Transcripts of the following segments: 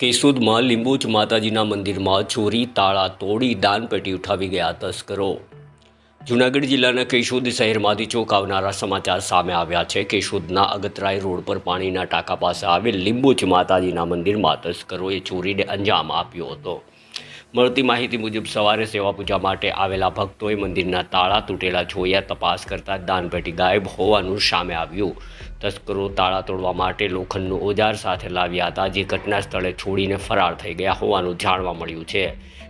કેશોદમાં લીંબોચ માતાજીના મંદિરમાં ચોરી, તાળા તોડી દાનપેટી ઉઠાવી ગયા તસ્કરો। જૂનાગઢ જિલ્લાના કેશોદ શહેરમાંથી ચોંકાવનારા સમાચાર સામે આવ્યા છે। કેશોદના અગતરાય રોડ પર પાણીના ટાંકા પાસે આવેલ લીંબોચ માતાજીના મંદિરમાં તસ્કરોએ ચોરીને અંજામ આપ્યો હતો। મળતી માહિતી મુજબ સવારે સેવા પૂજા માટે આવેલા ભક્તોએ મંદિરના તાળા તૂટેલા જોયા। તપાસ કરતા દાનપેટી ગાયબ હોવાનું સામે આવ્યું। તસ્કરો તાળા તોડવા માટે લોખંડનું ઓજાર સાથે લાવ્યા હતા, જે ઘટના સ્થળે છોડીને ફરાર થઈ ગયા હોવાનું જાણવા મળ્યું છે।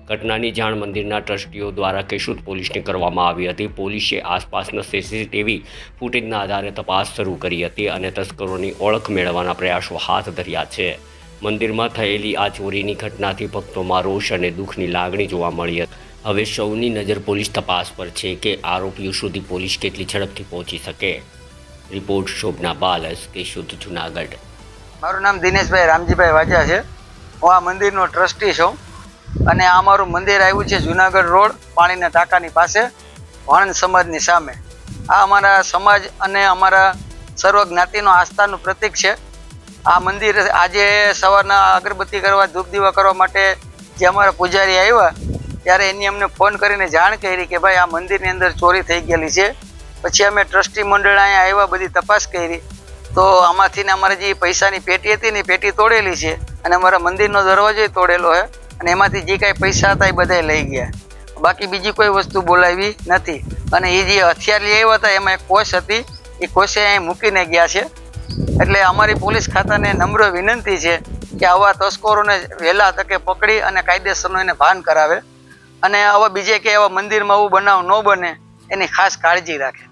ઘટનાની જાણ મંદિરના ટ્રસ્ટીઓ દ્વારા કેશોદ પોલીસને કરવામાં આવી હતી। પોલીસે આસપાસના સીસીટીવી ફૂટેજના આધારે તપાસ શરૂ કરી હતી અને તસ્કરોની ઓળખ મેળવવાના પ્રયાસો હાથ ધર્યા છે। મંદિરમાં થયેલી આ ચોરીની ઘટનાથી ભક્તોમાં રોષ અને દુઃખની લાગણી જોવા મળી હતી। હવે સૌની નજર પોલીસ તપાસ પર છે કે આરોપીઓ સુધી પોલીસ કેટલી ઝડપથી પહોંચી શકે। રિપોર્ટ શોભના બાલસ, કેશોદ, જૂનાગઢ। મારું નામ દિનેશભાઈ રામજીભાઈ વાજા છે। હું આ મંદિરનો ટ્રસ્ટી છું અને આ મારું મંદિર આવ્યું છે જૂનાગઢ રોડ પાણીના ટાંકાની પાસે, વણંદ સમાજની સામે। આ અમારા સમાજ અને અમારા સર્વ જ્ઞાતિનો આસ્થાનું પ્રતીક છે। આ મંદિર આજે સવારના અગરબત્તી કરવા, ધૂપ દીવા કરવા માટે જે અમારા પૂજારી આવ્યા ત્યારે એની અમને ફોન કરીને જાણ કરી કે ભાઈ આ મંદિરની અંદર ચોરી થઈ ગયેલી છે। પછી અમે ટ્રસ્ટી મંડળ અહીંયા આવ્યા, બધી તપાસ કરી તો આમાંથી અમારે જે પૈસાની પેટી હતી ને પેટી તોડેલી છે અને અમારા મંદિરનો દરવાજો તોડેલો છે અને એમાંથી જે કાંઈ પૈસા હતા એ બધા લઈ ગયા। બાકી બીજી કોઈ વસ્તુ બોલાવી નથી અને એ જે હથિયાર લઈ આવ્યા હતા એમાં એક કોશ હતી, એ કોશે અહીં મૂકીને ગયા છે। એટલે અમારી પોલીસ ખાતાને નમ્ર વિનંતી છે કે આવા તસ્કરોને વહેલા તકે પકડી અને કાયદેસરનું એને ભાન કરાવે અને આવા બીજે કે એવા મંદિરમાં આવું બનાવ ન બને એની ખાસ કાળજી રાખે।